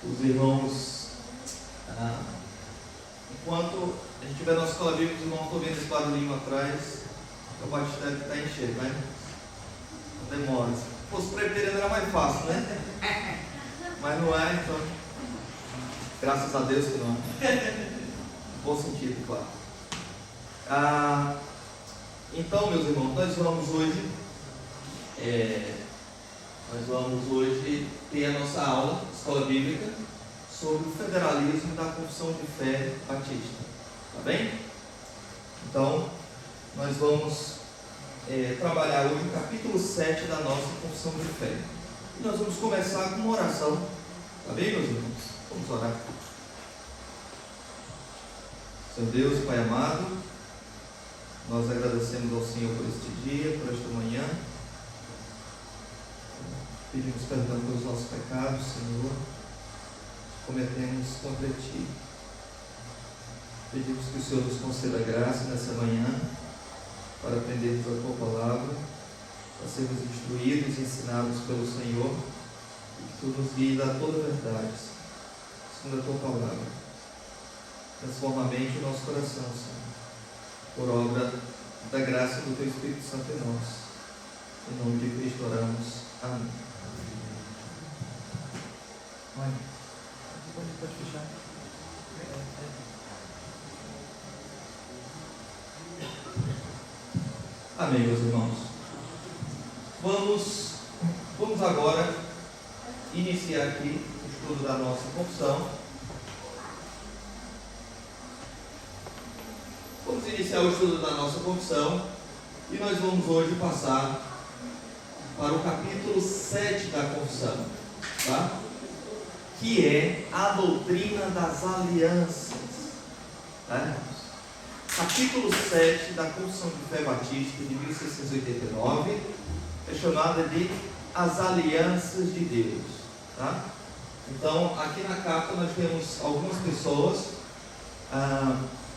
Os irmãos, enquanto a gente estiver na escola bíblica, os irmãos estão vendo esse barulhinho atrás, o batistério que está enchendo, né? Não demora. Se fosse presbiteriano era mais fácil, né? Mas não é, então. Graças a Deus que não é. Bom sentido, claro. Então, meus irmãos, nós vamos hoje ter a nossa aula, escola bíblica, sobre o federalismo da Confissão de Fé Batista. Tá bem? Então, nós vamos trabalhar hoje o capítulo 7 da nossa Confissão de Fé. E nós vamos começar com uma oração. Tá bem, meus irmãos? Vamos orar. Senhor Deus, Pai amado, nós agradecemos ao Senhor por este dia, por esta manhã. Pedimos perdão pelos nossos pecados, Senhor, que cometemos contra Ti. Pedimos que o Senhor nos conceda graça nessa manhã para aprendermos a Tua palavra, para sermos instruídos e ensinados pelo Senhor, e que Tu nos guies a toda a verdade, segundo a Tua palavra. Transforma a mente e o nosso coração, Senhor, por obra da graça do Teu Espírito Santo em nós. Em nome de Cristo oramos. Amém. Mãe, pode fechar. Amém, meus irmãos. Vamos agora iniciar aqui o estudo da nossa confissão. Vamos iniciar o estudo da nossa confissão e nós vamos hoje passar para o capítulo 7 da confissão, tá? Que é a doutrina das alianças, tá? Capítulo 7 da Confissão de Fé Batista de 1689 é chamada de As Alianças de Deus, tá? Então, aqui na capa nós temos algumas pessoas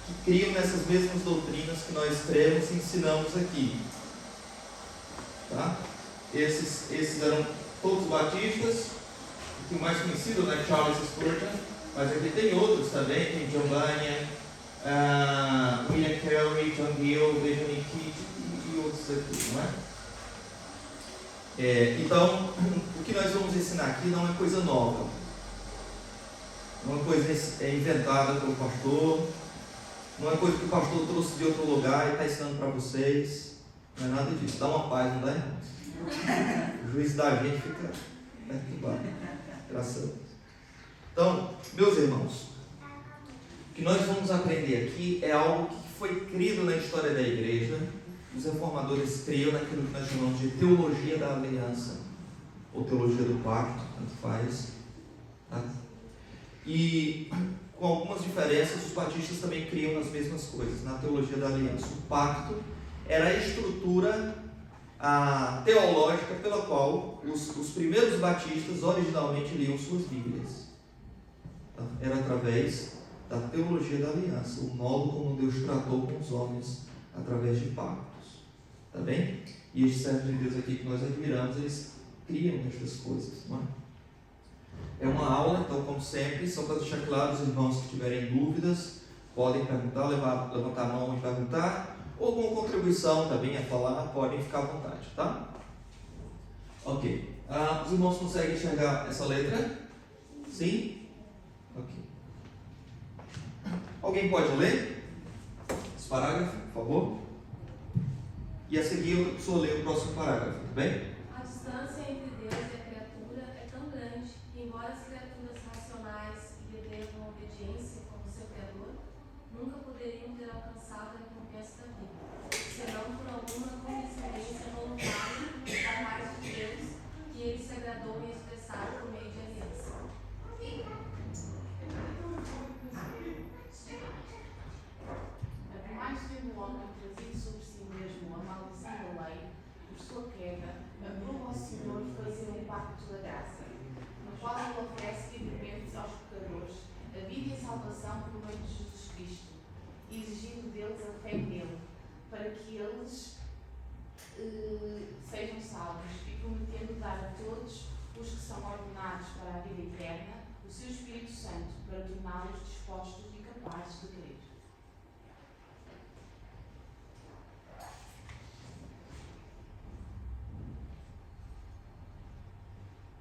que criam nessas mesmas doutrinas que nós cremos e ensinamos aqui, tá? Esses eram todos batistas. O mais conhecido, né, Charles Spurgeon, mas aqui tem outros também, tem John Bunyan, William Carey, John Gill, Benjamin Kidd e outros aqui, não é? Então, o que nós vamos ensinar aqui não é coisa nova, não é coisa inventada pelo pastor, não é coisa que o pastor trouxe de outro lugar e está ensinando para vocês, não é nada disso. Dá uma paz, não dá, irmãos? O juízo da gente fica perturbado. Graças a Deus. Então, meus irmãos, o que nós vamos aprender aqui é algo que foi crido na história da igreja. Os reformadores criam naquilo que nós chamamos de teologia da aliança, ou teologia do pacto, tanto faz, tá? E com algumas diferenças, os batistas também criam as mesmas coisas na teologia da aliança. O pacto era a estrutura teológica pela qual os primeiros batistas originalmente liam suas Bíblias, tá? Era através da teologia da aliança, o modo como Deus tratou com os homens através de pactos, tá bem? E estes servos de Deus aqui que nós admiramos, eles criam estas coisas, não é? É uma aula, então, como sempre, só para deixar claro, os irmãos que tiverem dúvidas podem perguntar, levantar a mão e perguntar, ou com contribuição também a falar, podem ficar à vontade, tá? Ok. Os irmãos conseguem enxergar essa letra? Sim? Ok. Alguém pode ler esse parágrafo, por favor? E a seguir eu só leio o próximo parágrafo, tá bem? A distância entre Deus e a criatura é tão grande que, embora as criaturas racionais lhe devam obediência como seu Criador, nunca poderiam ter alcançado a recompensa da vida, senão por alguma condescendência voluntária da parte de Deus que ele se agradou em expressar por meio de aliança. Por mais tendo o homem trazido sobre si mesmo a maldição da lei, por sua queda, aprova ao Senhor fazer um pacto da graça, no qual ele oferece livremente aos pecadores a vida e a salvação por meio de Jesus Cristo, exigindo deles a fé nele, para que eles sejam salvos, e prometendo dar a todos os que são ordenados para a vida eterna do seu Espírito Santo para torná-los dispostos e capazes de crer.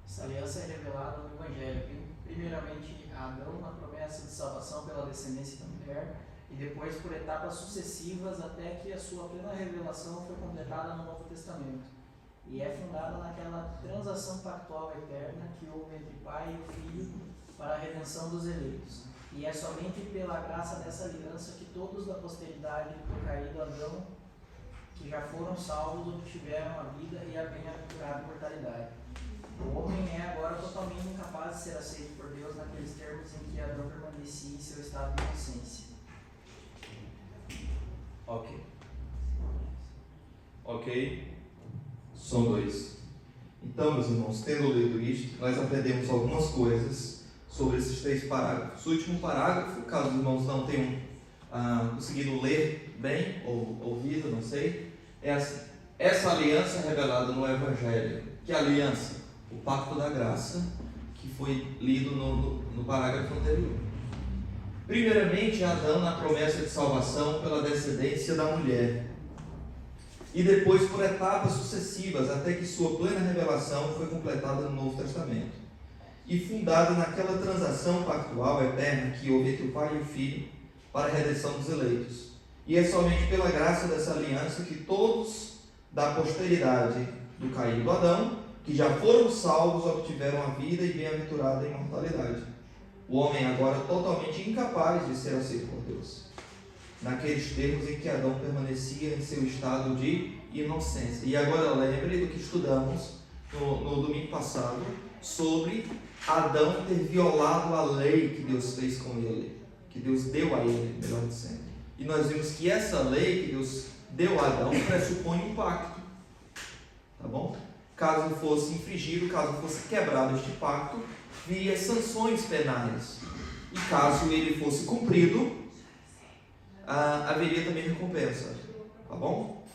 Essa aliança é revelada no Evangelho. Primeiramente, Adão na promessa de salvação pela descendência da mulher, e depois por etapas sucessivas até que a sua plena revelação foi completada no Novo Testamento. E é fundada naquela transação pactual eterna que houve entre Pai e o Filho para a redenção dos eleitos. E é somente pela graça dessa aliança que todos da posteridade do caído Adão, que já foram salvos, obtiveram a vida e a bem-aventurada imortalidade. O homem é agora totalmente incapaz de ser aceito por Deus naqueles termos em que Adão permanecia em seu estado de inocência. Ok? São 2. Então, meus irmãos, tendo lido isto, nós aprendemos algumas coisas sobre esses 3 parágrafos. O último parágrafo, caso os irmãos não tenham conseguido ler bem ou ouvido, não sei, é assim: essa aliança revelada no Evangelho. Que aliança? O pacto da graça, que foi lido no parágrafo anterior. Primeiramente, Adão na promessa de salvação pela descendência da mulher, e depois por etapas sucessivas até que sua plena revelação foi completada no Novo Testamento e fundada naquela transação pactual eterna que houve entre o Pai e o Filho para a redenção dos eleitos. E é somente pela graça dessa aliança que todos da posteridade do caído Adão, que já foram salvos, obtiveram a vida e bem-aventurada imortalidade. O homem agora totalmente incapaz de ser aceito por Deus, naqueles termos em que Adão permanecia em seu estado de inocência. E agora lembre do que estudamos no domingo passado, sobre Adão ter violado a lei que Deus fez com ele, que Deus deu a ele, melhor dizendo. E nós vimos que essa lei que Deus deu a Adão pressupõe um pacto, tá bom? Caso fosse infringido, caso fosse quebrado este pacto, viria sanções penais. E caso ele fosse cumprido, haveria também recompensa, tá bom?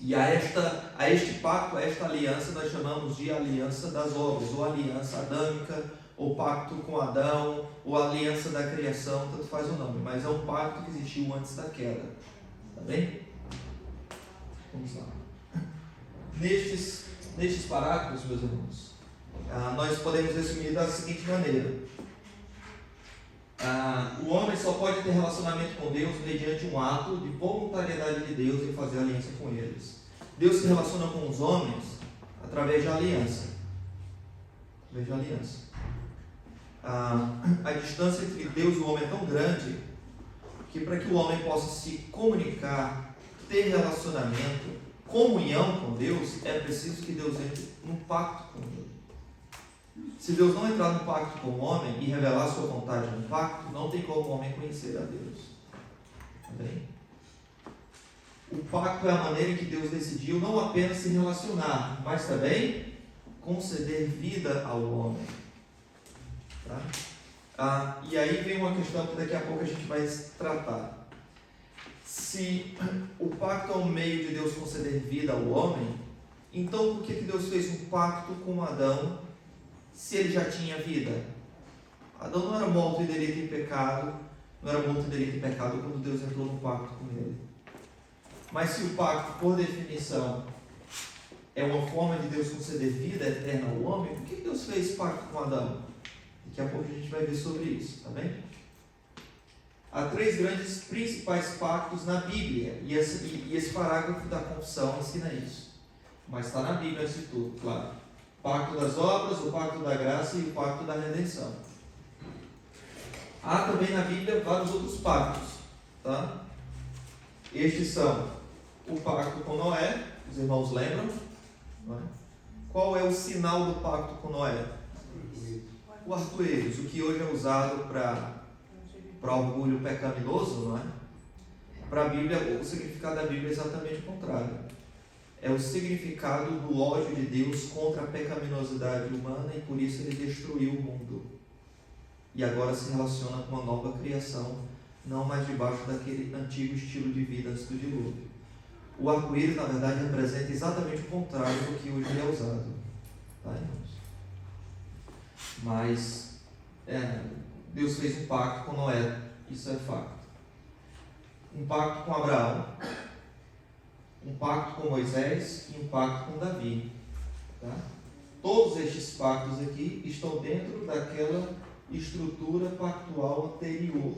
E a este pacto, a esta aliança, nós chamamos de aliança das obras, ou aliança adâmica, ou pacto com Adão, ou aliança da criação, tanto faz o nome, mas é um pacto que existiu antes da queda, tá bem? Vamos lá. Nestes parágrafos, meus irmãos, nós podemos resumir da seguinte maneira: o homem só pode ter relacionamento com Deus mediante um ato de voluntariedade de Deus em fazer aliança com eles. Deus se relaciona com os homens através de aliança. A distância entre Deus e o homem é tão grande que para que o homem possa se comunicar, ter relacionamento, comunhão com Deus, é preciso que Deus entre num pacto com ele. Se Deus não entrar no pacto com o homem e revelar sua vontade no pacto, não tem como o homem conhecer a Deus. Tá bem? O pacto é a maneira em que Deus decidiu não apenas se relacionar, mas também conceder vida ao homem. Tá? E aí vem uma questão que daqui a pouco a gente vai tratar. Se o pacto é um meio de Deus conceder vida ao homem, então por que Deus fez um pacto com Adão se ele já tinha vida? Adão não era morto em delito e pecado, quando Deus entrou no pacto com ele. Mas se o pacto, por definição, é uma forma de Deus conceder vida eterna ao homem, por que Deus fez pacto com Adão? Daqui a pouco a gente vai ver sobre isso, tá bem? Há 3 grandes principais pactos na Bíblia, e esse parágrafo da confissão ensina isso. Mas está na Bíblia antes de tudo, claro. O pacto das obras, o pacto da graça e o pacto da redenção. Há também na Bíblia vários outros pactos, tá? Estes são o pacto com Noé, os irmãos lembram? Não é? Qual é o sinal do pacto com Noé? O arco-íris, o que hoje é usado para orgulho pecaminoso, não é? Para a Bíblia, o significado da Bíblia é exatamente o contrário. É o significado do ódio de Deus contra a pecaminosidade humana, e por isso ele destruiu o mundo. E agora se relaciona com uma nova criação, não mais debaixo daquele antigo estilo de vida antes do dilúvio. O arco-íris, na verdade, representa exatamente o contrário do que hoje é usado. Tá, irmãos? Mas Deus fez um pacto com Noé, isso é fato. Um pacto com Abraão, um pacto com Moisés e um pacto com Davi. Tá? Todos estes pactos aqui estão dentro daquela estrutura pactual anterior.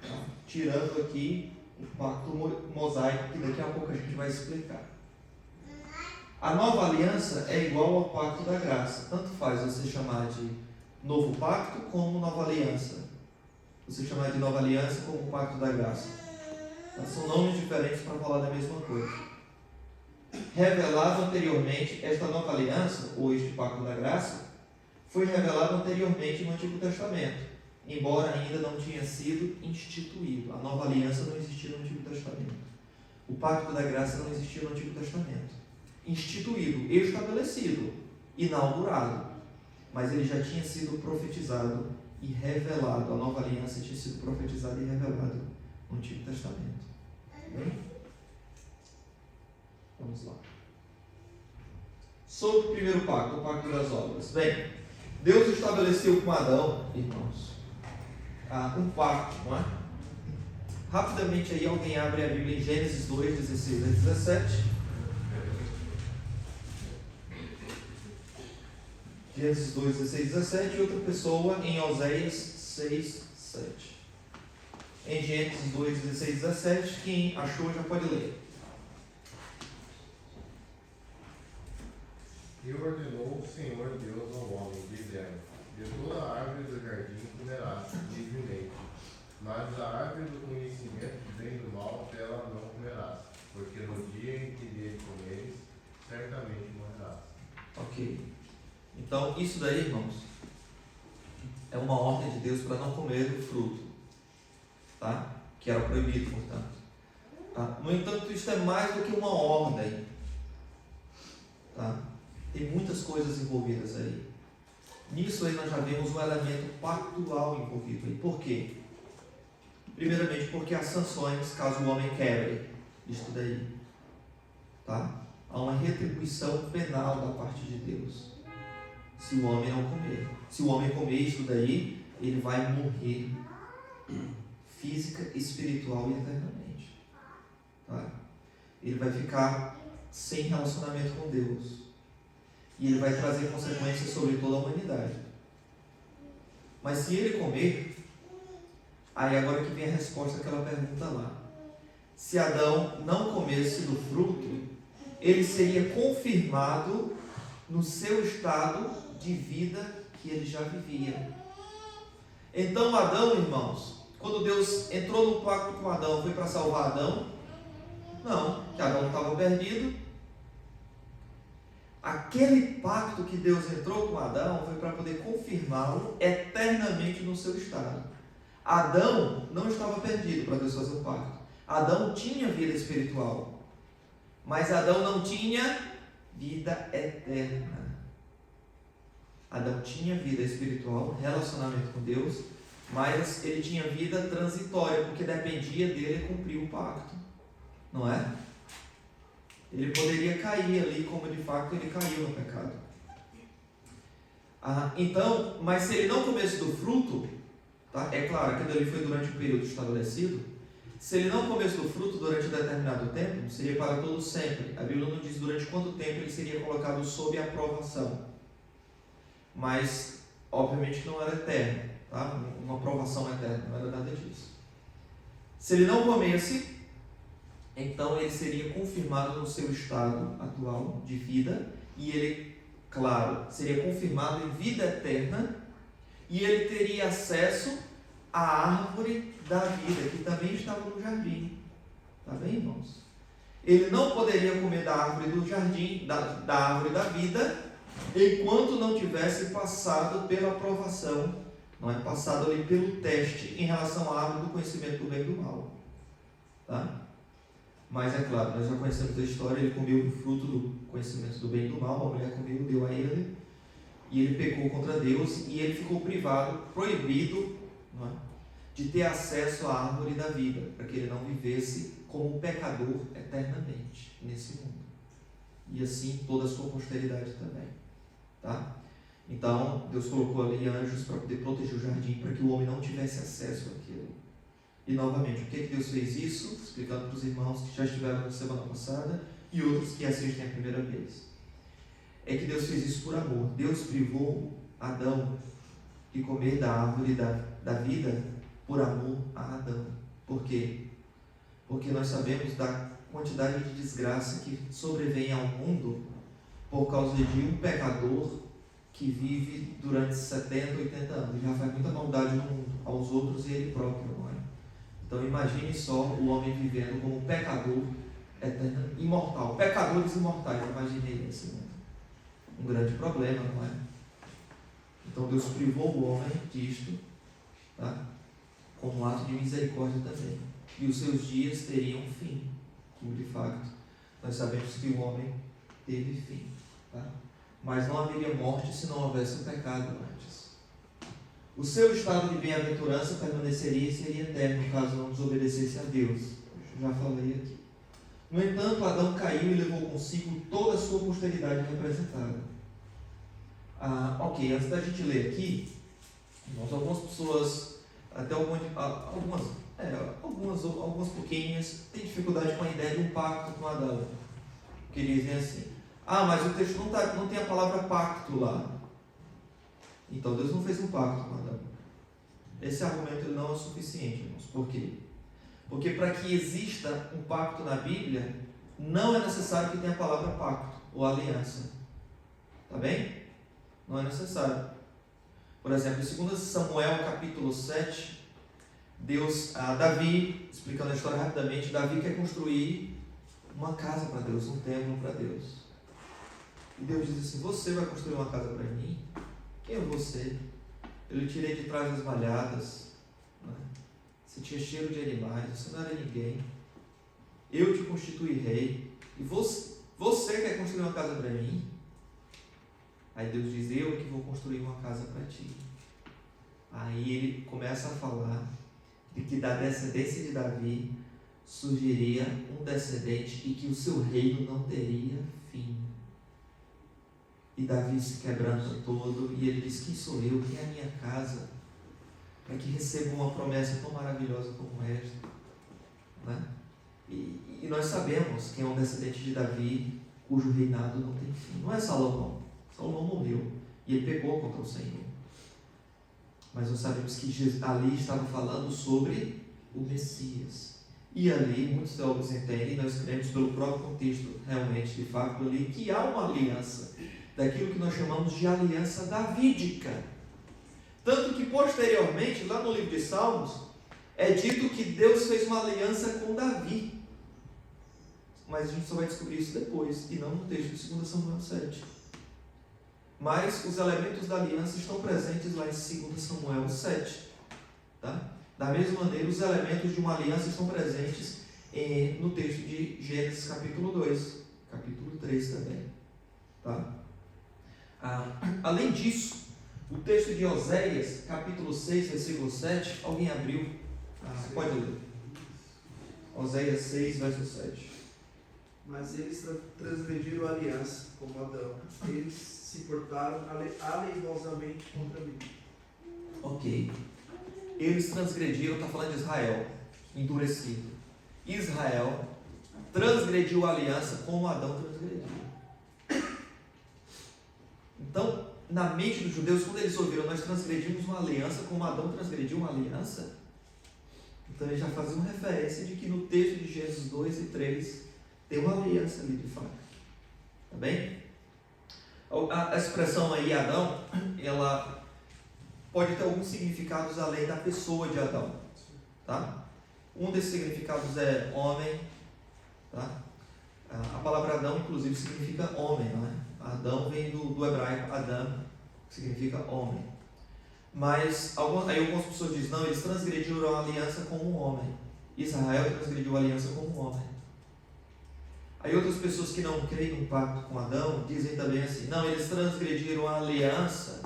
Tá? Tirando aqui o pacto mosaico, que daqui a pouco a gente vai explicar. A nova aliança é igual ao pacto da graça. Tanto faz você chamar de novo pacto como nova aliança. Você chamar de nova aliança como pacto da graça. São nomes diferentes para falar da mesma coisa. Revelado anteriormente, esta nova aliança, ou este pacto da graça, foi revelado anteriormente no Antigo Testamento, embora ainda não tinha sido instituído. A nova aliança não existia no Antigo Testamento. O pacto da graça não existia no Antigo Testamento. Instituído, estabelecido, inaugurado, mas ele já tinha sido profetizado e revelado. A nova aliança tinha sido profetizada e revelada no Antigo Testamento. Bem? Vamos lá. Sobre o primeiro pacto, o pacto das obras. Bem, Deus estabeleceu com Adão, irmãos, um pacto, não é? Rapidamente aí, alguém abre a Bíblia em Gênesis 2, 16 a 17. Gênesis 2, 16 a 17, e outra pessoa em Oséias 6, 7. Em Gênesis 2, 16 a 17, quem achou já pode ler. E ordenou o Senhor Deus ao homem, dizendo: de toda a árvore do jardim comerás livremente, mas da árvore do conhecimento do bem e do mal dela não comerás, porque no dia em que dele comeres, certamente morrerás. Ok. Então, isso daí, irmãos, é uma ordem de Deus para não comer o fruto, tá? Que era proibido, portanto. Tá? No entanto, isso é mais do que uma ordem, tá? Tem muitas coisas envolvidas aí. Nisso aí nós já vemos um elemento pactual envolvido aí. Por quê? Primeiramente porque há sanções caso o homem quebre isso daí, tá? Há uma retribuição penal da parte de Deus se o homem não comer. Se o homem comer isso daí, ele vai morrer física, espiritual e eternamente. Tá? Ele vai ficar sem relacionamento com Deus. E ele vai trazer consequências sobre toda a humanidade. Mas se ele comer, aí agora que vem a resposta àquela pergunta lá. Se Adão não comesse do fruto, ele seria confirmado no seu estado de vida que ele já vivia. Então Adão, irmãos, quando Deus entrou no pacto com Adão, foi para salvar Adão? Não, que Adão estava perdido. Aquele pacto que Deus entrou com Adão foi para poder confirmá-lo eternamente no seu estado. Adão não estava perdido para Deus fazer o pacto. Adão tinha vida espiritual, mas Adão não tinha vida eterna. Adão tinha vida espiritual, relacionamento com Deus, mas ele tinha vida transitória, porque dependia dele cumprir o pacto, não é? Ele poderia cair ali, como de fato ele caiu no pecado. Então, mas se ele não comesse do fruto, tá? É claro que ali foi durante um período estabelecido. Se ele não comesse do fruto durante um determinado tempo, seria para todo sempre. A Bíblia não diz durante quanto tempo ele seria colocado sob aprovação. Mas, obviamente que não era eterno, tá? Uma aprovação eterna, não era nada disso. Se ele não comesse, então ele seria confirmado no seu estado atual de vida, e ele, claro, seria confirmado em vida eterna, e ele teria acesso à árvore da vida, que também estava no jardim. Tá bem, irmãos? Ele não poderia comer da árvore do jardim, da árvore da vida, enquanto não tivesse passado pela aprovação, não é? Passado ali pelo teste em relação à árvore do conhecimento do bem e do mal. Tá? Mas é claro, nós já conhecemos a história, ele comeu o fruto do conhecimento do bem e do mal, a mulher comeu, deu a ele, e ele pecou contra Deus, e ele ficou privado, proibido, não é? De ter acesso à árvore da vida, para que ele não vivesse como um pecador eternamente nesse mundo. E assim toda a sua posteridade também. Tá? Então, Deus colocou ali anjos para poder proteger o jardim, para que o homem não tivesse acesso àquilo. E novamente, o que Deus fez isso? Explicando para os irmãos que já estiveram na semana passada e outros que assistem a primeira vez. É que Deus fez isso por amor. Deus privou Adão de comer da árvore da vida por amor a Adão. Por quê? Porque nós sabemos da quantidade de desgraça que sobrevém ao mundo por causa de um pecador que vive durante 70, 80 anos. Já faz muita maldade no mundo, aos outros e ele próprio, não é? Então imagine só o homem vivendo como um pecador eterno, imortal. Pecadores imortais, imaginei esse mundo. Um grande problema, não é? Então Deus privou o homem disto, tá? Como um ato de misericórdia também. E os seus dias teriam fim. Como de facto nós sabemos que o homem teve fim, tá? Mas não haveria morte se não houvesse o pecado antes. O seu estado de bem-aventurança permaneceria e seria eterno caso não desobedecesse a Deus. Eu já falei aqui. No entanto, Adão caiu e levou consigo toda a sua posteridade representada. Ok, antes da gente ler aqui, algumas pessoas, até algumas pouquinhas, têm dificuldade com a ideia de um pacto com Adão. Que dizem assim: mas o texto não tem a palavra pacto lá. Então Deus não fez um pacto com Adão. Esse argumento não é suficiente, irmãos. Por quê? Porque para que exista um pacto na Bíblia, não é necessário que tenha a palavra pacto ou aliança. Tá bem? Não é necessário. Por exemplo, em 2 Samuel capítulo 7, Davi, explicando a história rapidamente, Davi quer construir uma casa para Deus, um templo para Deus. E Deus diz assim: você vai construir uma casa para mim? Quem é você? Eu lhe tirei de trás das malhadas, né? Você tinha cheiro de animais, você não era ninguém. Eu te constituí rei. E você quer construir uma casa para mim? Aí Deus diz: eu que vou construir uma casa para ti. Aí ele começa a falar de que da descendência de Davi surgiria um descendente e que o seu reino não teria fim. E Davi se quebranta todo e ele diz: quem sou eu, quem é a minha casa, para que receba uma promessa tão maravilhosa como esta, né? E nós sabemos quem é um descendente de Davi cujo reinado não tem fim. Não é Salomão. Salomão morreu e ele pecou contra o Senhor. Mas nós sabemos que ali estava falando sobre o Messias. E ali, muitos teólogos entendem, nós cremos pelo próprio contexto, realmente, de fato, ali, que há uma aliança, daquilo que nós chamamos de aliança davídica. Tanto que, posteriormente, lá no livro de Salmos, é dito que Deus fez uma aliança com Davi. Mas a gente só vai descobrir isso depois, e não no texto de 2 Samuel 7. Mas os elementos da aliança estão presentes lá em 2 Samuel 7. Tá? Da mesma maneira, os elementos de uma aliança estão presentes no texto de Gênesis capítulo 2, capítulo 3 também. Tá? Além disso, o texto de Oséias, capítulo 6, versículo 7, alguém abriu? Pode ler. Oséias 6, verso 7. Mas eles transgrediram a aliança, como Adão. Eles se portaram aleivosamente contra mim. Ok. Eles transgrediram, está falando de Israel, endurecido. Israel transgrediu a aliança como Adão transgrediu. Então, na mente dos judeus, quando eles ouviram, nós transgredimos uma aliança como Adão transgrediu uma aliança, então eles já faziam referência de que no texto de Gênesis 2 e 3 tem uma aliança ali de fato. Tá bem? A expressão aí, Adão, ela pode ter alguns significados além da pessoa de Adão. Tá? Um desses significados é homem. Tá? A palavra Adão, inclusive, significa homem, não é? Adão vem do hebraico Adam, que significa homem. Mas aí algumas pessoas dizem: não, eles transgrediram a aliança como um homem. Israel transgrediu a aliança como um homem. Aí outras pessoas que não creem no pacto com Adão dizem também assim: não, eles transgrediram a aliança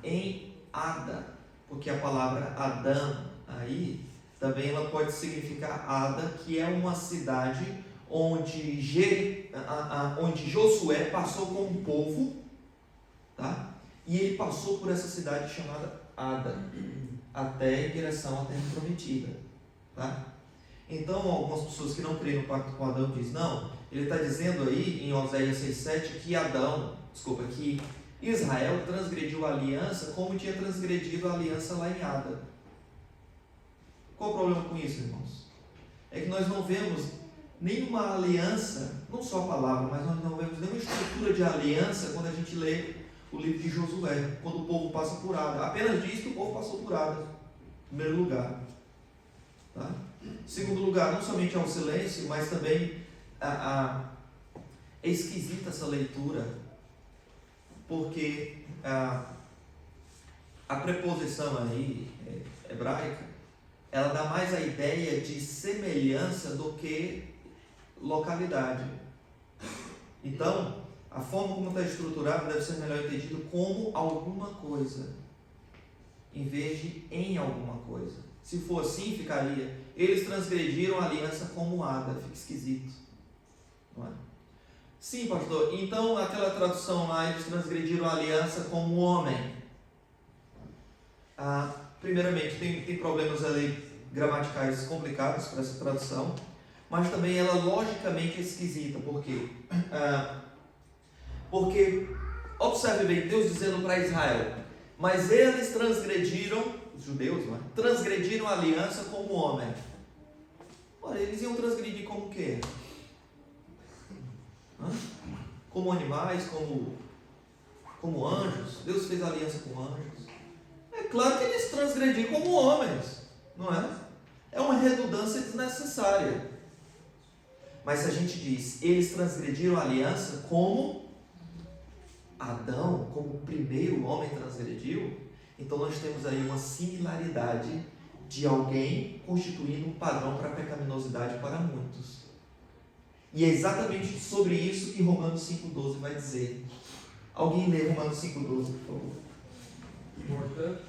em Ada, porque a palavra Adão aí também ela pode significar Ada, que é uma cidade onde Josué passou com um povo tá? E ele passou por essa cidade chamada Ada, até em direção à terra prometida, tá? Então, algumas pessoas que não creem no pacto com Adão dizem, não, ele está dizendo aí em Oséias 6,7 que Israel transgrediu a aliança como tinha transgredido a aliança lá em Ada. Qual o problema com isso, irmãos? É que nós não vemos nenhuma aliança, não só a palavra, mas nós não vemos nenhuma estrutura de aliança quando a gente lê o livro de Josué, quando o povo passa por Ada. Apenas diz que o povo passou por Ada, em primeiro lugar. Tá? Em segundo lugar, não somente é um silêncio, mas também é esquisita essa leitura, porque a preposição aí, hebraica, ela dá mais a ideia de semelhança do que localidade. Então, a forma como está estruturado deve ser melhor entendido como alguma coisa, em vez de em alguma coisa. Se for assim, ficaria, eles transgrediram a aliança como Ada, fica esquisito, não é? Sim, pastor, então aquela tradução lá, eles transgrediram a aliança como homem. Primeiramente, tem problemas ali gramaticais complicados para essa tradução, mas também ela logicamente é esquisita. Por quê? Porque, observe bem, Deus dizendo para Israel, mas eles transgrediram, os judeus, não é? Transgrediram a aliança como homem. Ora, eles iam transgredir como o quê? Como animais, como anjos? Deus fez aliança com anjos. É claro que eles transgrediram como homens, não é? É uma redundância desnecessária. Mas se a gente diz, eles transgrediram a aliança como Adão, como o primeiro homem transgrediu, então nós temos aí uma similaridade de alguém constituindo um padrão para a pecaminosidade para muitos. E é exatamente sobre isso que Romanos 5,12 vai dizer. Alguém lê Romanos 5,12, por favor. Portanto,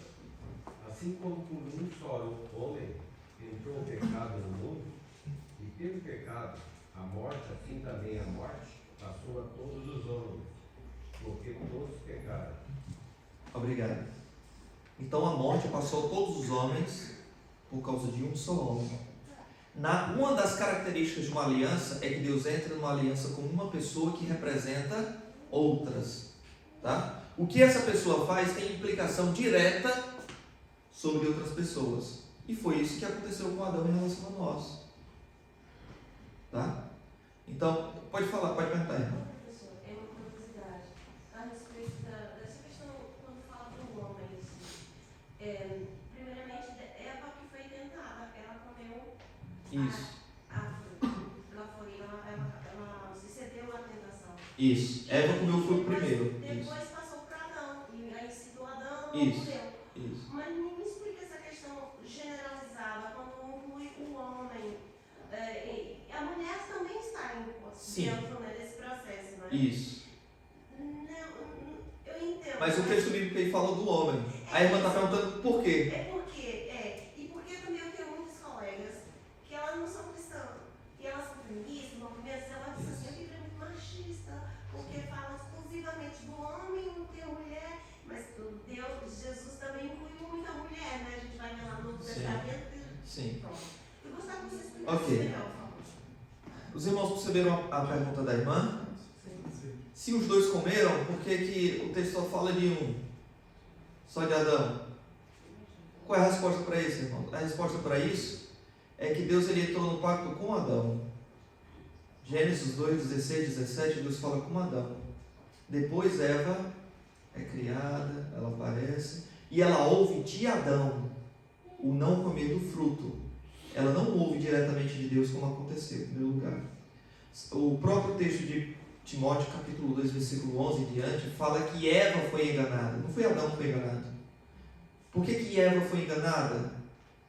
assim como por um só homem entrou o pecado no mundo, e pelo pecado a morte, assim também a morte passou a todos os homens, porque todos pecaram. Obrigado. Então a morte passou a todos os homens por causa de um só homem. Uma das características de uma aliança é que Deus entra numa aliança com uma pessoa que representa outras. Tá? O que essa pessoa faz tem implicação direta sobre outras pessoas. E foi isso que aconteceu com Adão em relação a nós. Tá? Então, pode falar, pode perguntar, irmão. Professor, é uma curiosidade a respeito dessa questão quando fala do homem. Primeiramente, Eva que foi tentada, ela comeu Isso. ela se cedeu à tentação. Isso. Eva comeu o fruto primeiro. Depois Isso. passou para Adão, e aí citou Adão, Isso. comeu. Isso. Mas me explica essa questão generalizada, quando inclui o homem. A mulher também está dentro, né, desse processo, não é? Isso. Eu entendo. Mas o texto bíblico aí fala do homem. A irmã está perguntando por quê. E porque também eu tenho muitos colegas que elas não são cristãs, e elas são feministas, movimentos, elas dizem assim, a Bíblia é muito machista, porque fala exclusivamente do homem, não tem mulher, mas Deus, Jesus também inclui muita mulher, né? A gente vai ver lá no Novo Testamento. Sim. Pronto. Eu gostaria que você explicasse Ok. melhor, por favor. Os irmãos perceberam a pergunta da irmã? Se os dois comeram, por que o texto só fala de um? Só de Adão? Qual é a resposta para isso, irmão? A resposta para isso é que Deus ele entrou no pacto com Adão. Gênesis 2, 16, 17, Deus fala com Adão. Depois Eva é criada, ela aparece, e ela ouve de Adão o não comer do fruto. Ela não ouve diretamente de Deus como aconteceu, em primeiro lugar. O próprio texto de Timóteo, capítulo 2, versículo 11 em diante, fala que Eva foi enganada. Não foi Adão que foi enganado. Por que Eva foi enganada?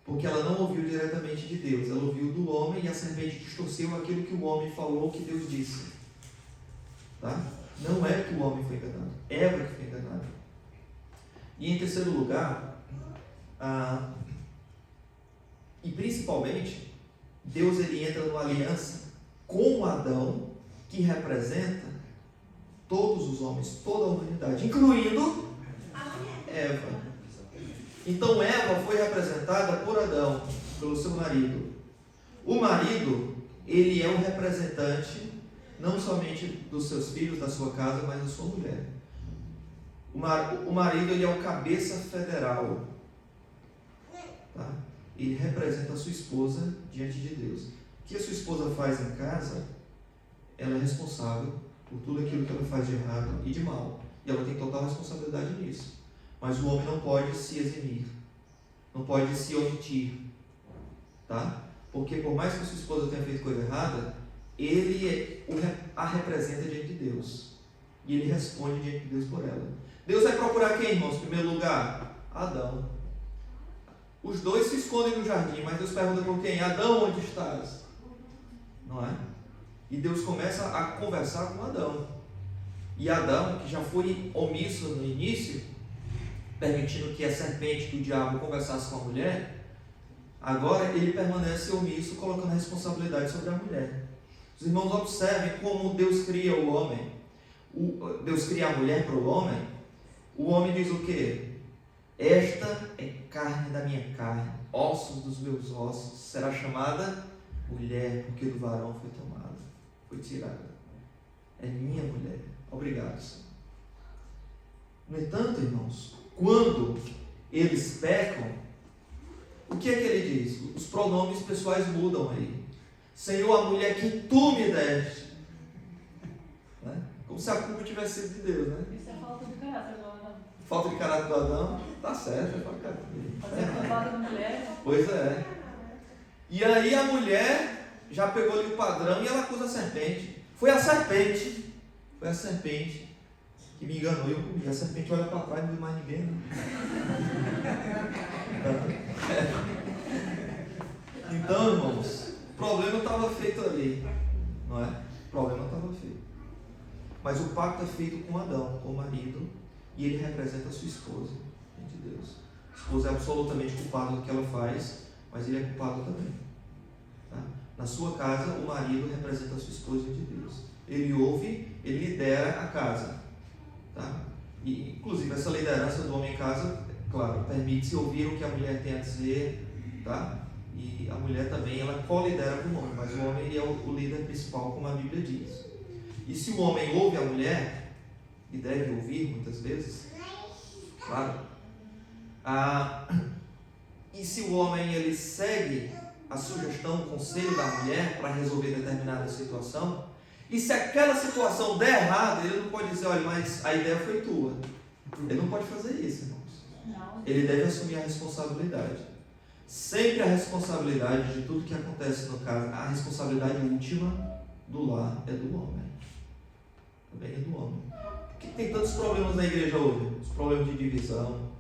Porque ela não ouviu diretamente de Deus. Ela ouviu do homem e a serpente distorceu aquilo que o homem falou, que Deus disse. Tá? Não é que o homem foi enganado. Eva que foi enganada. E em terceiro lugar, e principalmente, Deus ele entra numa aliança com Adão, que representa Todos os homens, toda a humanidade, incluindo Eva. Então Eva foi representada por Adão, pelo seu marido. O marido, ele é o representante não somente dos seus filhos, da sua casa, mas da sua mulher. O marido, ele é o cabeça federal. Tá? Ele representa a sua esposa diante de Deus. O que a sua esposa faz em casa, ela é responsável por tudo aquilo que ela faz de errado e de mal. E ela tem total responsabilidade nisso. Mas o homem não pode se eximir, não pode se omitir, tá? Porque por mais que a sua esposa tenha feito coisa errada, ele a representa diante de Deus. E ele responde diante de Deus por ela. Deus vai procurar quem, irmãos? Em primeiro lugar, Adão. Os dois se escondem no jardim, mas Deus pergunta por quem? Adão, onde estás? Não é? E Deus começa a conversar com Adão. E Adão, que já foi omisso no início, permitindo que a serpente, que o diabo, conversasse com a mulher, agora ele permanece omisso, colocando a responsabilidade sobre a mulher. Os irmãos observem como Deus cria o homem. Deus cria a mulher para o homem. O homem diz o quê? Esta é carne da minha carne, ossos dos meus ossos. Será chamada mulher, porque do varão foi tomada, foi tirada. É minha mulher. Obrigado, Senhor. No entanto, irmãos, quando eles pecam, o que é que ele diz? Os pronomes pessoais mudam aí. Senhor, a mulher que tu me deste. Né? Como se a culpa tivesse sido de Deus, né? Isso é falta de caráter do Adão. Falta de caráter do Adão, tá certo, é falta de caráter dele. Fazer a culpada da mulher. Pois é. E aí a mulher já pegou ali o padrão e ela acusa a serpente. Foi a serpente que me enganou e eu comi. A serpente olha para trás e não vê mais ninguém. Né? Então, irmãos, o problema estava feito ali, não é? O problema estava feito. Mas o pacto é feito com Adão, com o marido, e ele representa a sua esposa, diante de Deus. A esposa é absolutamente culpada do que ela faz, mas ele é culpado também. Tá? Na sua casa, o marido representa a sua esposa diante de Deus. Ele ouve, ele lidera a casa. Tá? E, inclusive, essa liderança do homem em casa, claro, permite-se ouvir o que a mulher tem a dizer, tá? E a mulher também, ela co-lidera com o homem, mas o homem ele é o líder principal, como a Bíblia diz. E se o homem ouve a mulher, e deve ouvir muitas vezes, claro, e se o homem ele segue a sugestão, o conselho da mulher para resolver determinada situação, e se aquela situação der errado, ele não pode dizer, olha, mas a ideia foi tua. Ele não pode fazer isso, irmãos. Não. Ele deve assumir a responsabilidade. Sempre a responsabilidade de tudo que acontece no caso, a responsabilidade última do lar é do homem. Também é do homem. Por que tem tantos problemas na igreja hoje? Os problemas de divisão,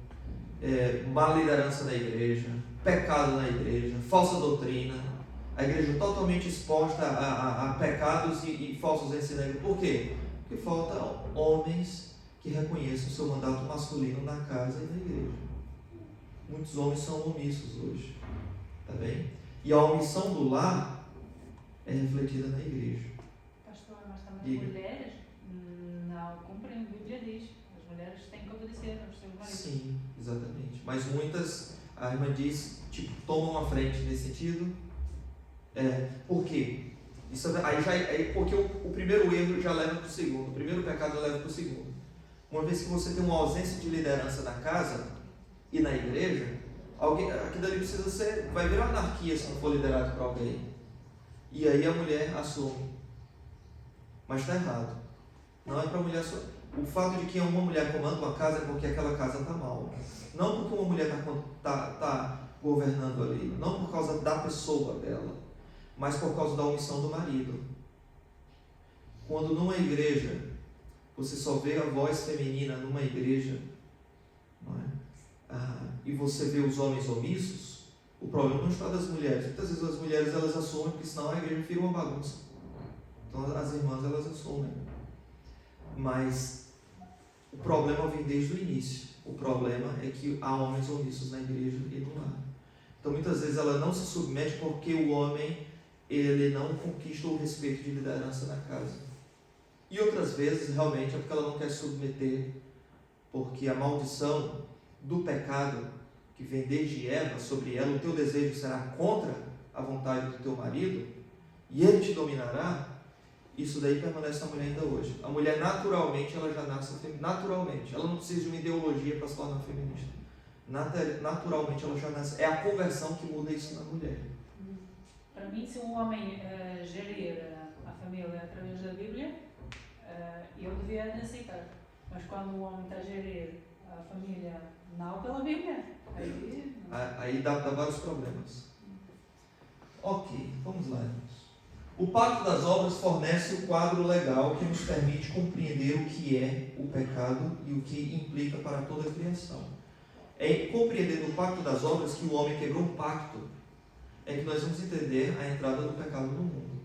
má liderança na igreja, pecado na igreja, falsa doutrina, a igreja totalmente exposta a pecados e falsos ensinamentos. Por quê? Porque falta homens que reconheçam o seu mandato masculino na casa e na igreja. Muitos homens são omissos hoje, tá bem? E a omissão do lar é refletida na igreja. Pastor, mas também Diga. mulheres não cumprem, a Bíblia diz. As mulheres têm que obedecer aos seus maridos. Sim, exatamente. Mas muitas, a irmã diz, tipo, tomam a frente nesse sentido. Por quê? Isso aí já porque o primeiro erro já leva para o segundo, o primeiro pecado já leva para o segundo. Uma vez que você tem uma ausência de liderança na casa e na igreja, aquilo ali precisa ser, vai virar anarquia se não for liderado por alguém. E aí a mulher assume. Mas está errado. Não é para a mulher assumir. O fato de que uma mulher comanda uma casa é porque aquela casa está mal. Não porque uma mulher está governando ali. Não por causa da pessoa dela, mas por causa da omissão do marido. Quando numa igreja, você só vê a voz feminina numa igreja, não é? E você vê os homens omissos, o problema não está das mulheres. Muitas vezes as mulheres elas assumem, porque senão a igreja fica uma bagunça. Então as irmãs elas assumem. Mas o problema vem desde o início. O problema é que há homens omissos na igreja e no lar. Então muitas vezes ela não se submete porque o homem ele não conquista o respeito de liderança na casa. E outras vezes, realmente, é porque ela não quer se submeter, porque a maldição do pecado que vem desde Eva sobre ela, o teu desejo será contra a vontade do teu marido, e ele te dominará. Isso daí permanece na mulher ainda hoje. A mulher naturalmente, ela já nasce naturalmente. Ela não precisa de uma ideologia para se tornar feminista. Naturalmente ela já nasce. É a conversão que muda isso na mulher. Para mim, se um homem gerir a família através da Bíblia, eu devia aceitar. Mas quando o homem está a gerir a família não pela Bíblia, aí dá vários problemas. Ok, vamos lá, irmãos. O Pacto das Obras fornece o quadro legal que nos permite compreender o que é o pecado e o que implica para toda a criação. É compreendendo o Pacto das Obras que o homem quebrou um pacto, é que nós vamos entender a entrada do pecado no mundo.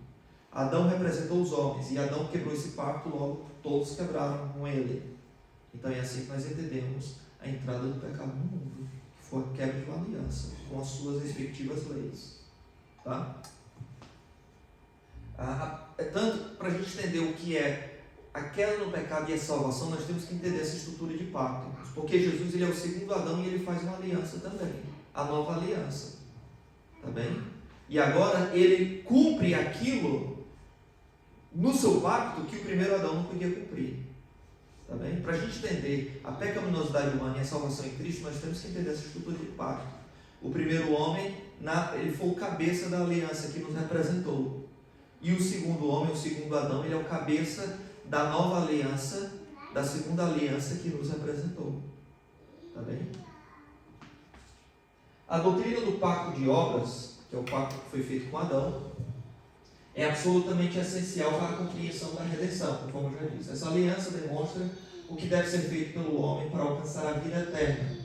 Adão representou os homens, e Adão quebrou esse pacto, logo todos quebraram com ele. Então é assim que nós entendemos a entrada do pecado no mundo, que foi a quebra de uma aliança, com as suas respectivas leis. Tá? Tanto para a gente entender o que é a queda no pecado e a salvação, nós temos que entender essa estrutura de pacto. Porque Jesus, ele é o segundo Adão e ele faz uma aliança também, a nova aliança. Tá bem? E agora ele cumpre aquilo no seu pacto que o primeiro Adão não podia cumprir. Tá bem? Para a gente entender a pecaminosidade humana e a salvação em Cristo, nós temos que entender essa estrutura de pacto. O primeiro homem, ele foi o cabeça da aliança que nos representou. E o segundo homem, o segundo Adão, ele é o cabeça da nova aliança, da segunda aliança que nos representou. Tá bem? A doutrina do pacto de obras, que é o pacto que foi feito com Adão, é absolutamente essencial para a compreensão da redenção, como eu já disse. Essa aliança demonstra o que deve ser feito pelo homem para alcançar a vida eterna.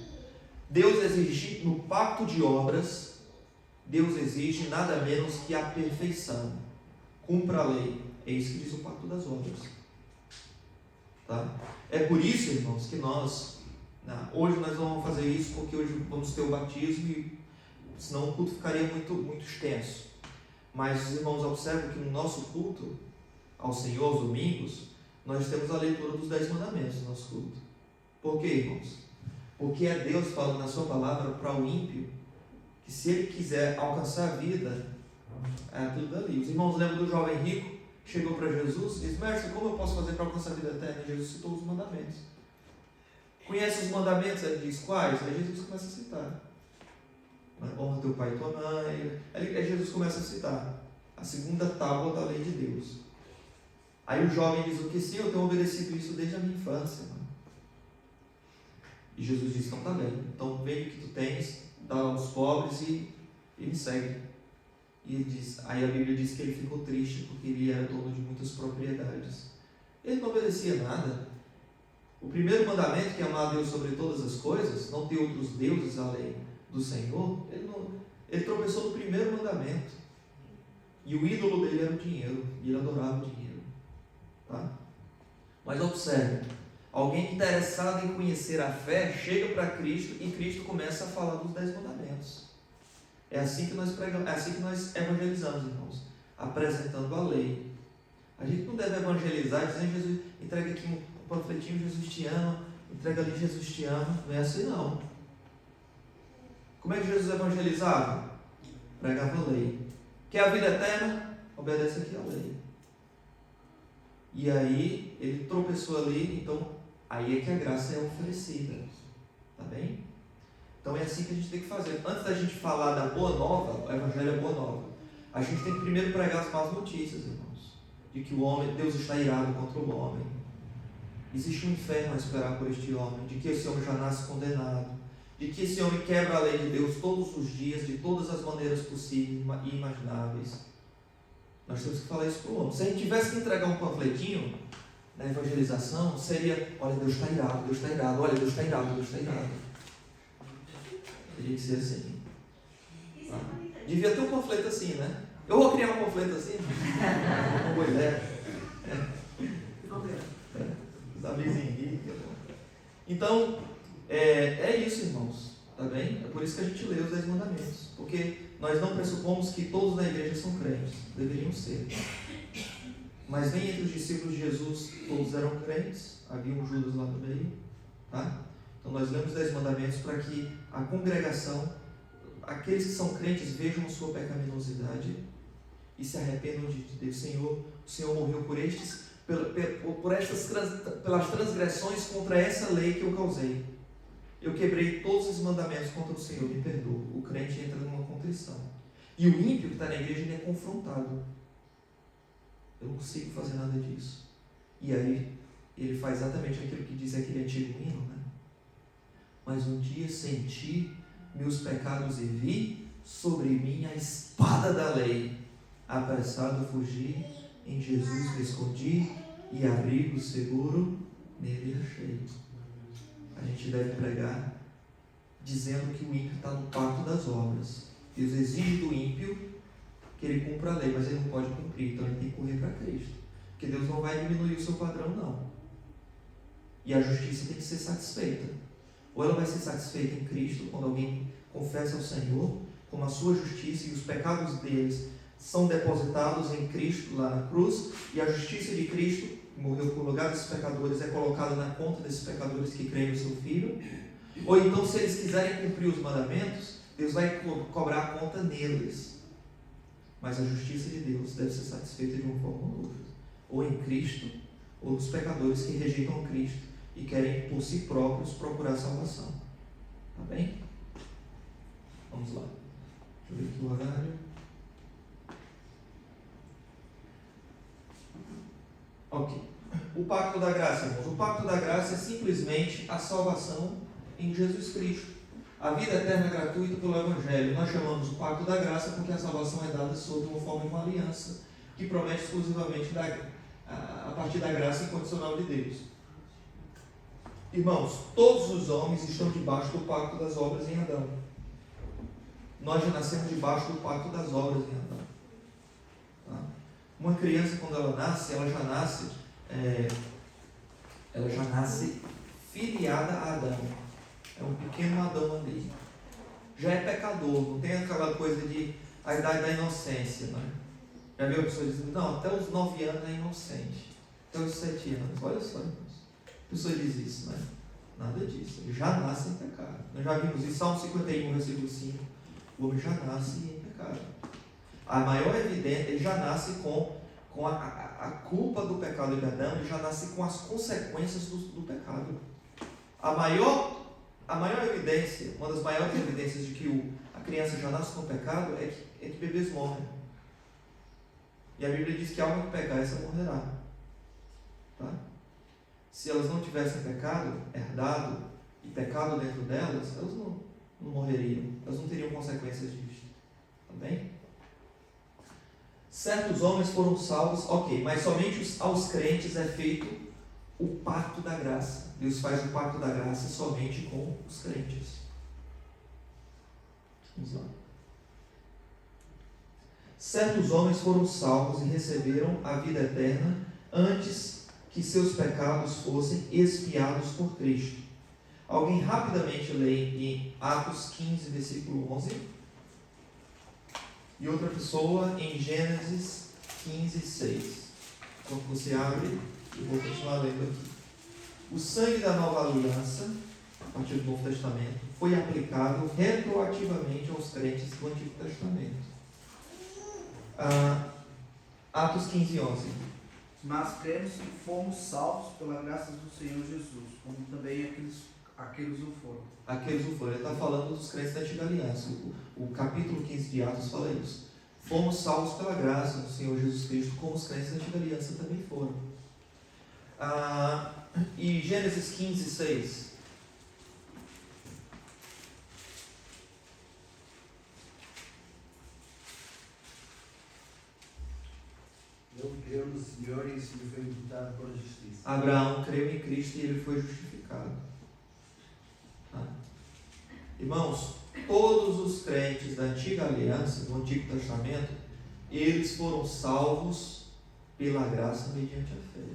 Deus exige, no pacto de obras, Deus exige nada menos que a perfeição. Cumpra a lei. É isso que diz o pacto das obras. Tá? É por isso, irmãos, que hoje nós não vamos fazer isso, porque hoje vamos ter o batismo e senão o culto ficaria muito extenso. Mas os irmãos observam que no nosso culto ao Senhor, aos domingos, nós temos a leitura dos 10 mandamentos no nosso culto. Por quê, irmãos? Porque é Deus falando na sua palavra para o ímpio que se ele quiser alcançar a vida, é tudo dali. Os irmãos lembram do jovem rico, chegou para Jesus e disse: mestre, como eu posso fazer para alcançar a vida eterna? E Jesus citou os mandamentos. Conhece os mandamentos? Ele diz: quais? Aí Jesus começa a citar. Honra teu pai e tua mãe. Aí Jesus começa a citar a segunda tábua da lei de Deus. Aí o jovem diz: o que sim, eu tenho obedecido isso desde a minha infância. E Jesus diz: então tá bem, então vende o que tu tens, dá aos pobres e me segue. E ele diz, aí a Bíblia diz que ele ficou triste porque ele era dono de muitas propriedades. Ele não obedecia nada. O primeiro mandamento, que é amar a Deus sobre todas as coisas, não ter outros deuses além do Senhor, ele tropeçou no primeiro mandamento. E o ídolo dele era o dinheiro, e ele adorava o dinheiro. Tá? Mas observe, alguém interessado em conhecer a fé chega para Cristo e Cristo começa a falar dos 10 mandamentos. É assim que nós pregamos, é assim que nós evangelizamos, irmãos, apresentando a lei. A gente não deve evangelizar dizendo: Jesus, entrega aqui um panfletinho, Jesus te ama, entrega ali, Jesus te ama. Não é assim não. Como é que Jesus evangelizava? Pregava a lei. Quer a vida eterna? Obedece aqui a lei. E aí ele tropeçou ali, então aí é que a graça é oferecida. Tá bem? Então é assim que a gente tem que fazer. Antes da gente falar da boa nova, o evangelho é boa nova, a gente tem que primeiro pregar as más notícias, irmãos, de que Deus está irado contra o homem. Existe um inferno a esperar por este homem, de que esse homem já nasce condenado, de que esse homem quebra a lei de Deus todos os dias, de todas as maneiras possíveis e imagináveis. Nós temos que falar isso para o homem. Se a gente tivesse que entregar um panfletinho na evangelização, seria: olha, Deus está irado, Deus está irado, olha, Deus está irado, Deus está irado. Teria que ser assim. Tá? Devia ter um panfleto assim, né? Eu vou criar um panfleto assim. Uma boa ideia. Da mesa Henrique. Então, é isso, irmãos. Tá bem? É por isso que a gente lê os 10 mandamentos. Porque nós não pressupomos que todos na igreja são crentes. Deveriam ser. Mas nem entre os discípulos de Jesus todos eram crentes, havia um Judas lá no meio. Tá? Então nós lemos 10 mandamentos para que a congregação, aqueles que são crentes, vejam a sua pecaminosidade e se arrependam de Deus. O Senhor morreu por estes, pelas transgressões contra essa lei que eu causei. Eu quebrei todos os mandamentos contra o Senhor, me perdoa. O crente entra numa contrição. E o ímpio que está na igreja, ele é confrontado. Eu não consigo fazer nada disso. E aí, ele faz exatamente aquilo que diz aquele antigo hino, né? Mas um dia senti meus pecados e vi sobre mim a espada da lei. Apressado fugi, em Jesus me escondi e abrigo seguro nele achei. A gente deve pregar dizendo que o ímpio está no pacto das obras. Deus exige do ímpio que ele cumpra a lei, mas ele não pode cumprir, então ele tem que correr para Cristo. Porque Deus não vai diminuir o seu padrão, não. E a justiça tem que ser satisfeita. Ou ela vai ser satisfeita em Cristo, quando alguém confessa ao Senhor, como a sua justiça e os pecados deles são depositados em Cristo lá na cruz, e a justiça de Cristo, que morreu por lugar desses pecadores, é colocada na conta desses pecadores que creem no seu Filho. Ou então, se eles quiserem cumprir os mandamentos, Deus vai cobrar a conta neles. Mas a justiça de Deus deve ser satisfeita de uma forma ou outra. Ou em Cristo, ou nos pecadores que rejeitam Cristo e querem por si próprios procurar salvação. Tá bem? Vamos lá. Deixa eu ver aqui o horário. Ok. O pacto da graça, irmãos. O pacto da graça é simplesmente a salvação em Jesus Cristo. A vida eterna é gratuita pelo Evangelho. Nós chamamos o pacto da graça porque a salvação é dada sob uma forma de uma aliança que promete exclusivamente a partir da graça incondicional de Deus. Irmãos, todos os homens estão debaixo do pacto das obras em Adão. Nós já nascemos debaixo do pacto das obras em Adão. Tá? Uma criança, quando ela nasce, ela já nasce filiada a Adão. É um pequeno Adão ali. Já é pecador, não tem aquela coisa de a idade da inocência, né? Já viu a pessoa dizendo, não, até os 9 anos é inocente, até os 7 anos, olha só, irmãos. A pessoa diz isso, né? Nada disso, ele já nasce em pecado. Nós já vimos em Salmo 51, versículo 5, o homem já nasce em pecado. A maior evidência, ele já nasce com a culpa do pecado de Adão, ele já nasce com as consequências do pecado. A maior evidência, uma das maiores evidências de que a criança já nasce com pecado é que bebês morrem. E a Bíblia diz que a alma que pecar, essa morrerá. Tá? Se elas não tivessem pecado, herdado e pecado dentro delas, elas não morreriam, elas não teriam consequências disso. Tá bem? Certos homens foram salvos, ok, mas somente aos crentes é feito o pacto da graça. Deus faz o pacto da graça somente com os crentes. Vamos lá. Certos homens foram salvos e receberam a vida eterna antes que seus pecados fossem expiados por Cristo. Alguém rapidamente lê em Atos 15, versículo 11. E outra pessoa em Gênesis 15, 6. Quando você abre, eu vou continuar lendo aqui. O sangue da nova aliança, a partir do Novo Testamento, foi aplicado retroativamente aos crentes do Antigo Testamento. Atos 15, 11. Mas cremos que fomos salvos pela graça do Senhor Jesus, como também aqueles o foram. Aqueles o foram. Ele está falando dos crentes da Antiga Aliança. O capítulo 15 de Atos fala isso. Fomos salvos pela graça do Senhor Jesus Cristo, como os crentes da Antiga Aliança também foram. E Gênesis 15, 6. Eu creio no Senhor e isso me foi imputado pela justiça. Abraão creu em Cristo e ele foi justificado. Irmãos, todos os crentes da Antiga Aliança, do Antigo Testamento, eles foram salvos pela graça mediante a fé.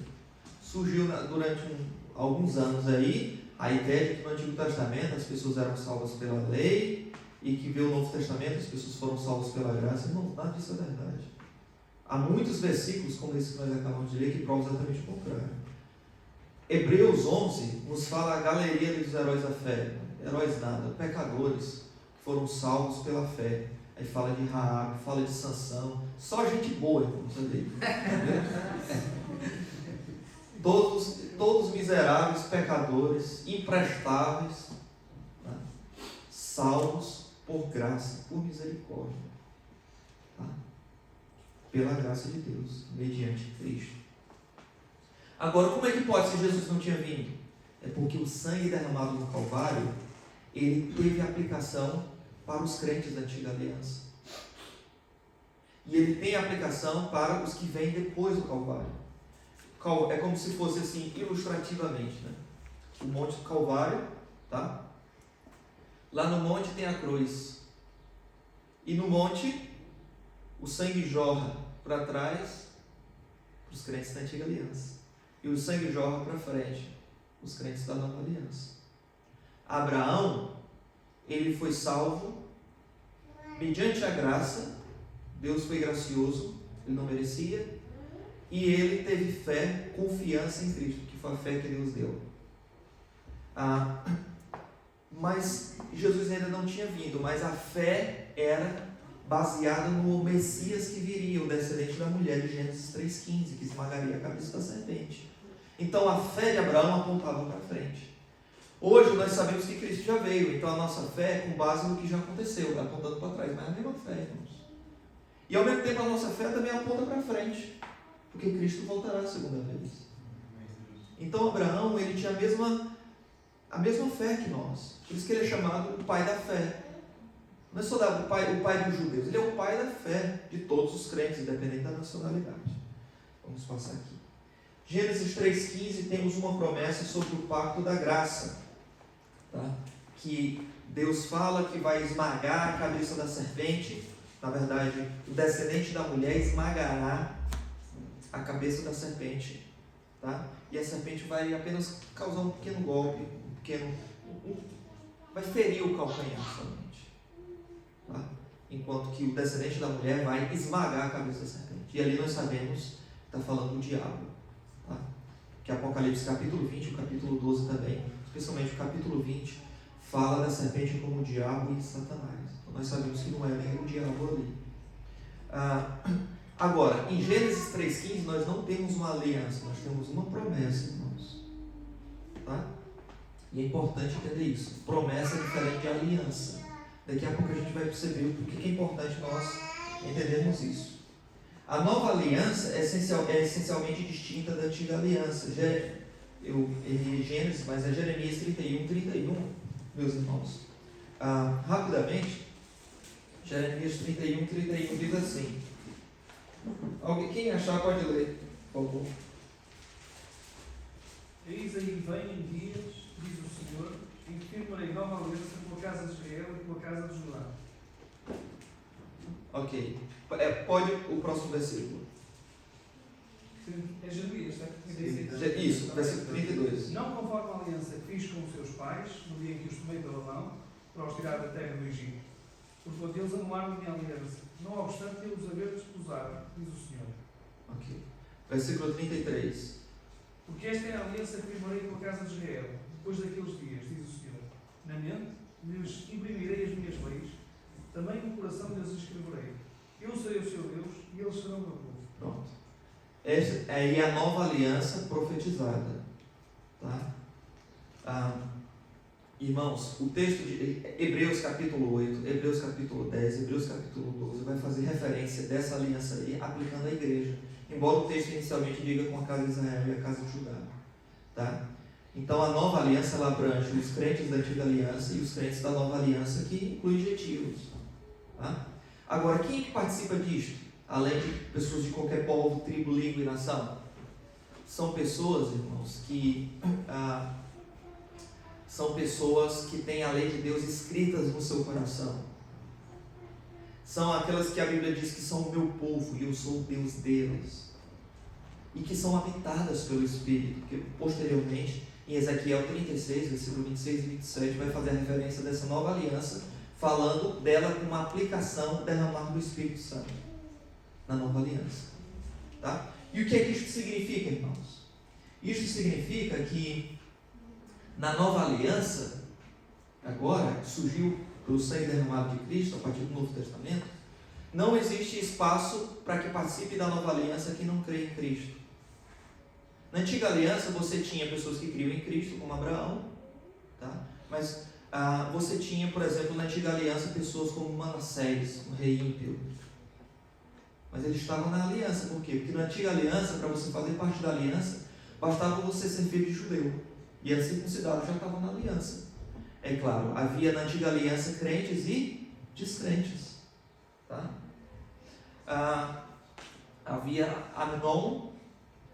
Surgiu durante alguns anos aí a ideia de que no Antigo Testamento as pessoas eram salvas pela lei e que veio o Novo Testamento as pessoas foram salvas pela graça. Irmãos, nada disso é verdade. Há muitos versículos, como esse que nós acabamos de ler, que provam exatamente o contrário. Hebreus 11 nos fala a galeria dos heróis da fé. Heróis nada, pecadores que foram salvos pela fé. Aí fala de Raabe, fala de Sansão, só gente boa, irmão, sabe? Todos miseráveis, pecadores, imprestáveis, tá? Salvos por graça, por misericórdia, tá? Pela graça de Deus, mediante Cristo. Agora, como é que pode se Jesus não tinha vindo? É porque o sangue derramado no Calvário, ele teve aplicação para os crentes da antiga aliança. E ele tem aplicação para os que vêm depois do Calvário. É como se fosse assim, ilustrativamente, né? O Monte do Calvário, tá? Lá no monte tem a cruz. E no monte, o sangue jorra para trás, para os crentes da antiga aliança. E o sangue jorra para frente, os crentes da nova aliança. Abraão, ele foi salvo mediante a graça. Deus foi gracioso, ele não merecia, e ele teve fé, confiança em Cristo, que foi a fé que Deus deu. Mas Jesus ainda não tinha vindo, mas a fé era baseada no Messias que viria, o descendente da mulher, de Gênesis 3,15, que esmagaria a cabeça da serpente. Então a fé de Abraão apontava para frente. Hoje nós sabemos que Cristo já veio, então a nossa fé é com base no que já aconteceu, apontando para trás, mas é a mesma fé, irmãos. E ao mesmo tempo a nossa fé também aponta para frente, porque Cristo voltará a segunda vez. Então Abraão, ele tinha a mesma fé que nós, por isso que ele é chamado o pai da fé. Não é só o pai dos judeus, ele é o pai da fé de todos os crentes, independente da nacionalidade. Vamos passar aqui. Gênesis 3,15, temos uma promessa sobre o pacto da graça, tá? Que Deus fala que vai esmagar a cabeça da serpente. Na verdade, o descendente da mulher esmagará a cabeça da serpente, tá? E a serpente vai apenas causar um pequeno golpe, vai ferir o calcanhar somente, tá? Enquanto que o descendente da mulher vai esmagar a cabeça da serpente. E ali nós sabemos que está falando do diabo, tá? Que Apocalipse capítulo 20 e o capítulo 12 também, especialmente o capítulo 20, fala da serpente como o diabo e Satanás. Então nós sabemos que não é nem o diabo ali. Agora, em Gênesis 3,15 nós não temos uma aliança, nós temos uma promessa, irmãos. Tá? E é importante entender isso. Promessa é diferente de aliança. Daqui a pouco a gente vai perceber o porquê que é importante nós entendermos isso. A nova aliança é essencialmente distinta da antiga aliança. Eu errei Gênesis, mas é Jeremias 31, meus irmãos. Rapidamente, Jeremias 31 diz assim. Quem achar pode ler, por favor. Eis aí vem em dias, diz o Senhor, em que firmarei nova aliança com a casa de Israel e com a casa de Judá. Ok. Pode o próximo versículo. É Jeremias, certo? Isso, versículo 32. Não conforme a aliança que fiz com os seus pais, no dia em que os tomei pela mão, para os tirar da terra do Egito. Porquanto eles anuaram a minha aliança, não obstante eu os haver desposado, diz o Senhor. Ok. Versículo 33. Porque esta é a aliança que firmarei com a casa de Israel, depois daqueles dias, diz o Senhor. Na mente lhes imprimirei as minhas leis, também no coração lhes escreverei. Eu serei o seu Deus e eles serão o meu povo. Pronto. Essa é a nova aliança profetizada. Tá? Irmãos, o texto de Hebreus capítulo 8, Hebreus capítulo 10, Hebreus capítulo 12 vai fazer referência dessa aliança aí aplicando à igreja. Embora o texto inicialmente diga com a casa de Israel e a casa de Judá. Tá? Então a nova aliança ela abrange os crentes da antiga aliança e os crentes da nova aliança, que inclui gentios. Tá? Agora, quem é que participa disto? Além de pessoas de qualquer povo, tribo, língua e nação? São pessoas, irmãos, que têm a lei de Deus escritas no seu coração. São aquelas que a Bíblia diz que são o meu povo e eu sou o Deus deles. E que são habitadas pelo Espírito, porque posteriormente, em Ezequiel 36, versículo 26 e 27, vai fazer a referência dessa nova aliança, falando dela com uma aplicação derramada do Espírito Santo na nova aliança. Tá? E o que é que isso significa, irmãos? Isso significa que na nova aliança, agora, que surgiu pelo sangue derramado de Cristo, a partir do Novo Testamento, não existe espaço para que participe da nova aliança que não crê em Cristo. Na antiga aliança, você tinha pessoas que criam em Cristo, como Abraão, tá? Mas você tinha, por exemplo, na antiga aliança, pessoas como Manassés, um rei ímpio. Mas eles estavam na aliança, por quê? Porque na antiga aliança, para você fazer parte da aliança, bastava você ser filho de judeu. E a circuncidado já estava na aliança. É claro, havia na antiga aliança crentes e descrentes. Tá? Havia Amnon,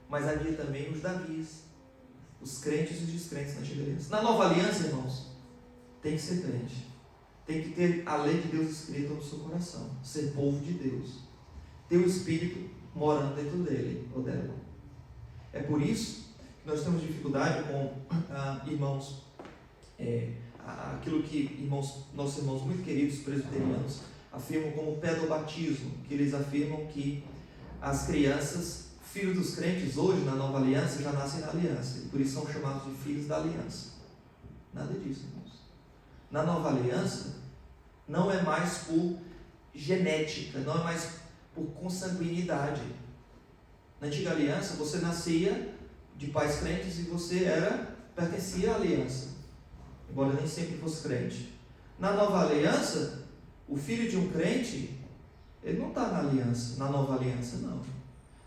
mas havia também os Davis, os crentes e os descrentes na antiga aliança. Na nova aliança, irmãos, tem que ser crente. Tem que ter a lei de Deus escrita no seu coração. Ser povo de Deus. Ter o Espírito morando dentro dele ou dela. É por isso que nós temos dificuldade com irmãos, aquilo que nossos irmãos muito queridos presbiterianos afirmam como pedobatismo, que eles afirmam que as crianças, filhos dos crentes hoje na nova aliança, já nascem na aliança, e por isso são chamados de filhos da aliança. Nada disso, irmãos. Na nova aliança, não é mais por genética, não é mais por consanguinidade. Na antiga aliança, você nascia de pais crentes e você pertencia à aliança, embora nem sempre fosse crente. Na nova aliança, o filho de um crente, ele não está na aliança, na nova aliança, não.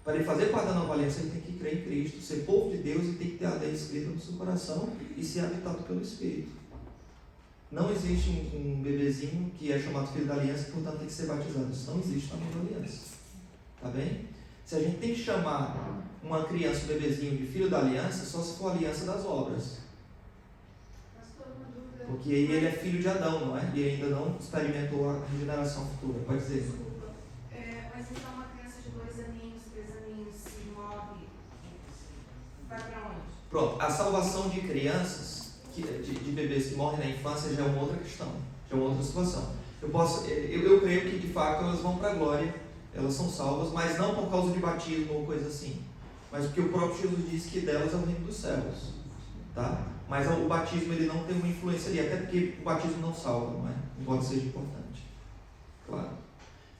Para ele fazer parte da nova aliança, ele tem que crer em Cristo, ser povo de Deus e tem que ter a lei escrita no seu coração e ser habitado pelo Espírito. Não existe um bebezinho que é chamado filho da aliança e, portanto, tem que ser batizado. Isso não existe na nova aliança. Tá bem? Se a gente tem que chamar uma criança, um bebezinho de filho da aliança, só se for a aliança das obras. Porque aí ele é filho de Adão, não é? E ainda não experimentou a regeneração futura. Pode dizer. Desculpa. Mas então uma criança de 2 aninhos, 3 aninhos, se morre, vai para onde? Pronto. A salvação de crianças, de bebês que morrem na infância, já é uma outra questão. Já é uma outra situação. Eu creio que, de fato, elas vão para a glória. Elas são salvas, mas não por causa de batismo ou coisa assim. Mas porque o próprio Jesus disse que delas é o reino dos céus. Tá? Mas o batismo ele não tem uma influência ali, até porque o batismo não salva, não é? Embora seja importante. Claro.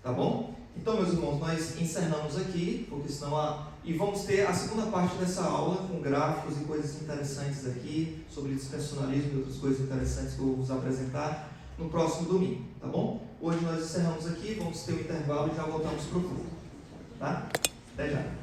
Tá bom? Então, meus irmãos, nós encerramos aqui, porque senão e vamos ter a segunda parte dessa aula com gráficos e coisas interessantes aqui, sobre dispensacionalismo e outras coisas interessantes que eu vou vos apresentar no próximo domingo, tá bom? Hoje nós encerramos aqui, vamos ter um intervalo e já voltamos para o culto. Tá? Até já.